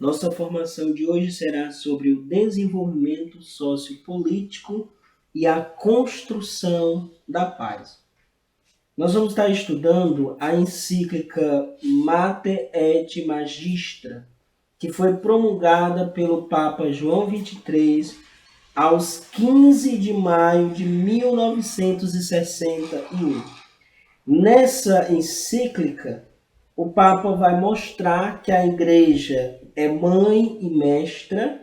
Nossa formação de hoje será sobre o desenvolvimento sociopolítico e a construção da paz. Nós vamos estar estudando a encíclica Mater et Magistra, que foi promulgada pelo Papa João XXIII aos 15 de maio de 1961. Nessa encíclica, o Papa vai mostrar que a Igreja é mãe e mestra,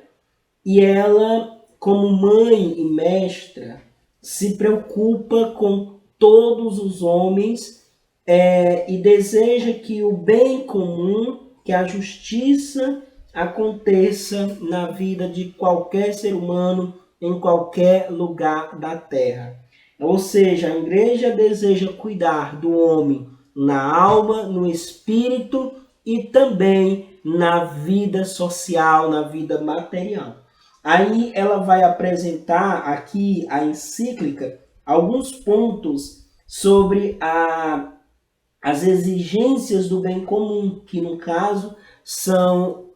e ela, como mãe e mestra, se preocupa com todos os homens e deseja que o bem comum, que a justiça aconteça na vida de qualquer ser humano em qualquer lugar da terra. Ou seja, a Igreja deseja cuidar do homem na alma, no espírito e também na vida social, na vida material. Aí ela vai apresentar aqui a encíclica alguns pontos sobre as exigências do bem comum, que no caso são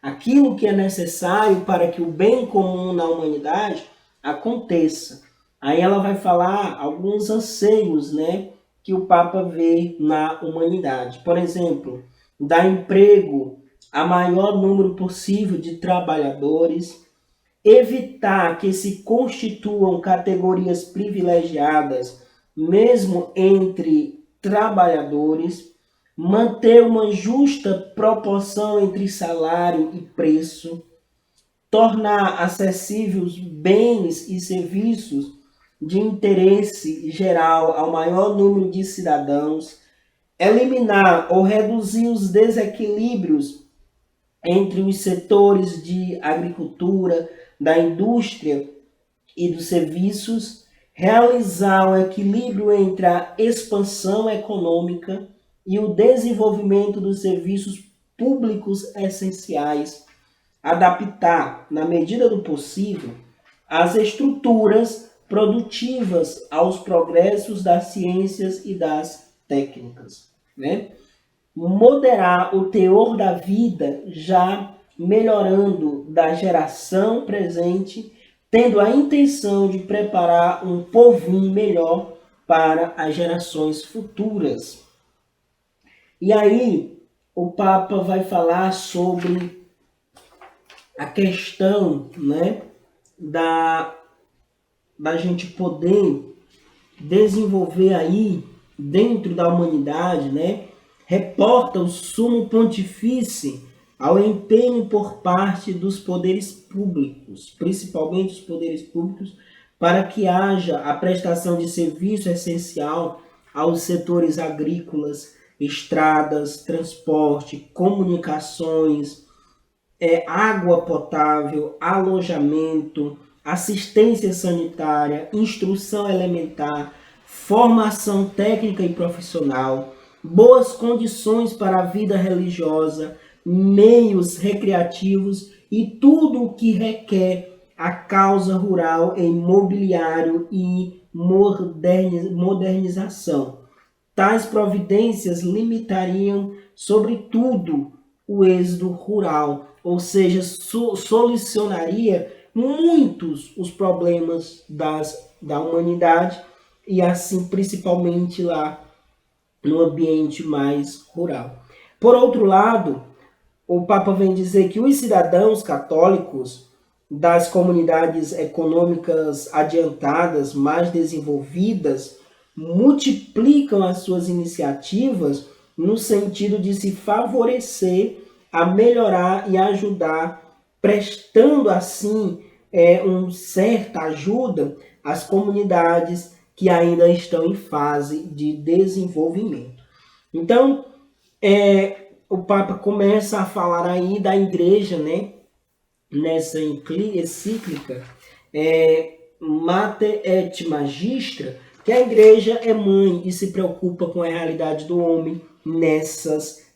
aquilo que é necessário para que o bem comum na humanidade aconteça. Aí ela vai falar alguns anseios, que o Papa vê na humanidade. Por exemplo, dar emprego a maior número possível de trabalhadores, evitar que se constituam categorias privilegiadas, mesmo entre trabalhadores, manter uma justa proporção entre salário e preço, tornar acessíveis bens e serviços de interesse geral ao maior número de cidadãos, eliminar ou reduzir os desequilíbrios entre os setores de agricultura, da indústria e dos serviços, realizar o equilíbrio entre a expansão econômica e o desenvolvimento dos serviços públicos essenciais, adaptar, na medida do possível, as estruturas produtivas aos progressos das ciências e das técnicas, Moderar o teor da vida, já melhorando da geração presente, tendo a intenção de preparar um povinho melhor para as gerações futuras. E aí, o Papa vai falar sobre a questão, da gente poder desenvolver aí, dentro da humanidade, reporta o Sumo Pontifício ao empenho por parte dos poderes públicos, principalmente os poderes públicos, para que haja a prestação de serviço essencial aos setores agrícolas, estradas, transporte, comunicações, água potável, alojamento, assistência sanitária, instrução elementar, formação técnica e profissional, boas condições para a vida religiosa, meios recreativos e tudo o que requer a causa rural em mobiliário e modernização. Tais providências limitariam, sobretudo, o êxodo rural, ou seja, solucionaria muitos os problemas da humanidade e assim principalmente lá no ambiente mais rural. Por outro lado, o Papa vem dizer que os cidadãos católicos das comunidades econômicas adiantadas, mais desenvolvidas, multiplicam as suas iniciativas no sentido de se favorecer a melhorar e ajudar, prestando assim uma certa ajuda às comunidades que ainda estão em fase de desenvolvimento. Então, o Papa começa a falar aí da Igreja, nessa encíclica Mater et Magistra, que a Igreja é mãe e se preocupa com a realidade do homem nessas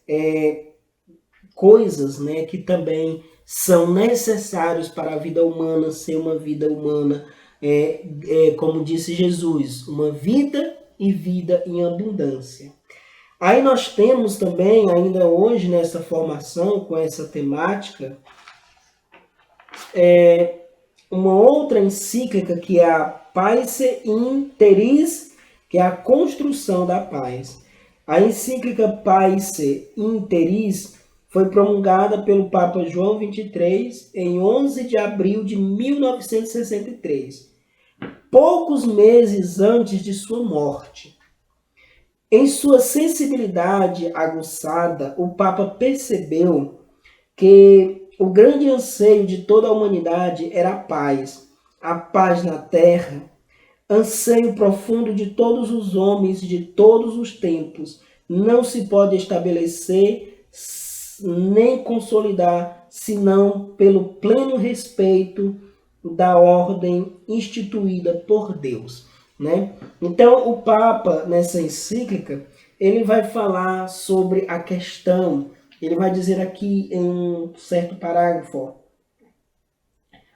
coisas, que também são necessários para a vida humana ser uma vida humana, como disse Jesus, uma vida e vida em abundância. Aí nós temos também, ainda hoje nessa formação, com essa temática, uma outra encíclica que é a Pace in Terris, que é a construção da paz. A encíclica Pace in Terris foi promulgada pelo Papa João XXIII em 11 de abril de 1963, poucos meses antes de sua morte. Em sua sensibilidade aguçada, o Papa percebeu que o grande anseio de toda a humanidade era a paz na terra, anseio profundo de todos os homens de todos os tempos, não se pode estabelecer nem consolidar, senão pelo pleno respeito da ordem instituída por Deus, né? Então, o Papa, nessa encíclica, ele vai falar sobre a questão, ele vai dizer aqui em um certo parágrafo, ó,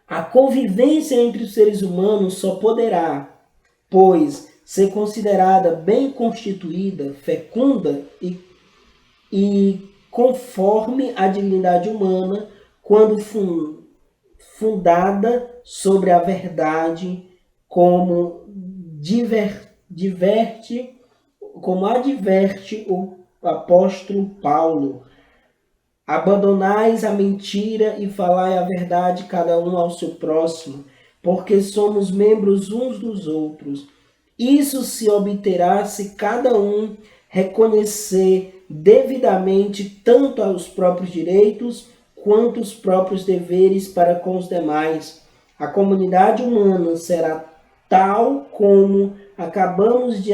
a convivência entre os seres humanos só poderá, pois, ser considerada bem constituída, fecunda e conforme a dignidade humana, quando fundada sobre a verdade, como adverte o apóstolo Paulo. Abandonais a mentira e falai a verdade cada um ao seu próximo, porque somos membros uns dos outros. Isso se obterá se cada um reconhecer devidamente tanto os próprios direitos quanto os próprios deveres para com os demais. A comunidade humana será tal como acabamos de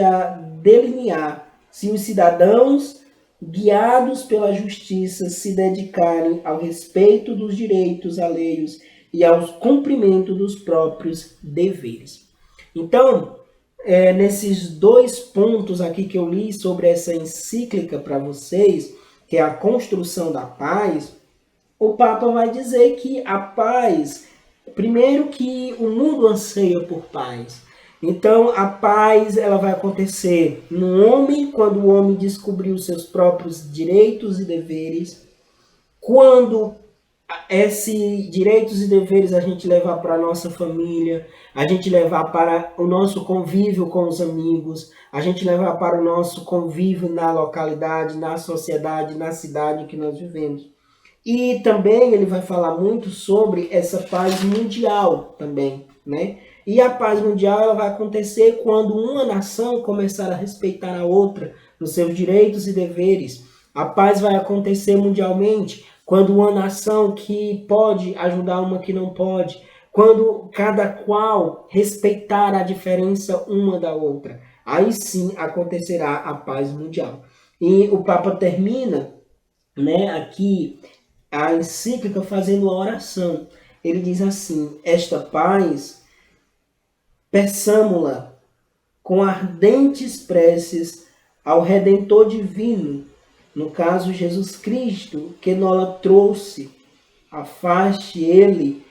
delinear, se os cidadãos, guiados pela justiça, se dedicarem ao respeito dos direitos alheios e ao cumprimento dos próprios deveres. Então, nesses dois pontos aqui que eu li sobre essa encíclica para vocês, que é a construção da paz, o Papa vai dizer que a paz, primeiro que o mundo anseia por paz. Então, a paz ela vai acontecer no homem, quando o homem descobrir os seus próprios direitos e deveres, quando esses direitos e deveres a gente levar para a nossa família, a gente levar para o nosso convívio com os amigos, a gente levar para o nosso convívio na localidade, na sociedade, na cidade que nós vivemos. E também ele vai falar muito sobre essa paz mundial também, né? E a paz mundial ela vai acontecer quando uma nação começar a respeitar a outra nos seus direitos e deveres. A paz vai acontecer mundialmente quando uma nação que pode ajudar uma que não pode, quando cada qual respeitar a diferença uma da outra. Aí sim acontecerá a paz mundial. E o Papa termina, né, aqui a encíclica fazendo a oração. Ele diz assim: esta paz peçamo-la com ardentes preces ao Redentor Divino, no caso Jesus Cristo, que nola trouxe. Afaste ele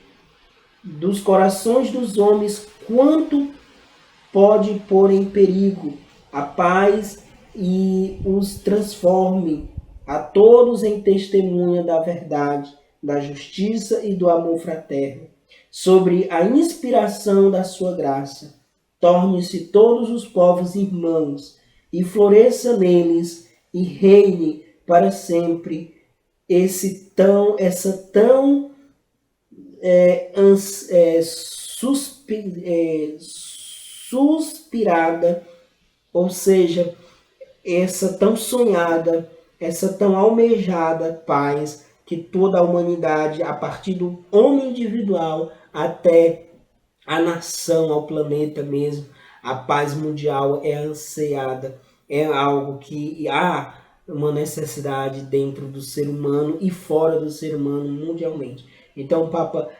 dos corações dos homens quanto pode pôr em perigo a paz e os transforme a todos em testemunha da verdade, da justiça e do amor fraterno. Sobre a inspiração da sua graça, torne-se todos os povos irmãos e floresça neles e reine para sempre essa tão suspirada, ou seja, essa tão sonhada, essa tão almejada paz que toda a humanidade, a partir do homem individual até a nação, ao planeta mesmo, a paz mundial é ansiada, é algo que há uma necessidade dentro do ser humano e fora do ser humano mundialmente. Então o Papa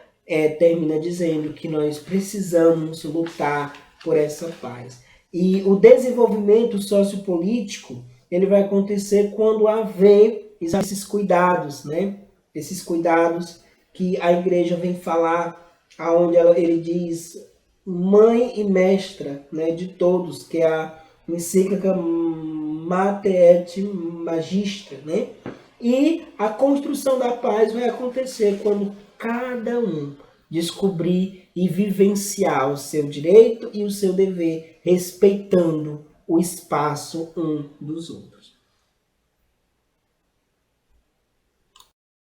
termina dizendo que nós precisamos lutar por essa paz. E o desenvolvimento sociopolítico ele vai acontecer quando haver esses cuidados, né? Esses cuidados que a igreja vem falar, aonde ele diz mãe e mestra, né, de todos, que é a encíclica Mater et Magistra, né? E a construção da paz vai acontecer quando cada um descobrir e vivenciar o seu direito e o seu dever, respeitando o espaço um dos outros.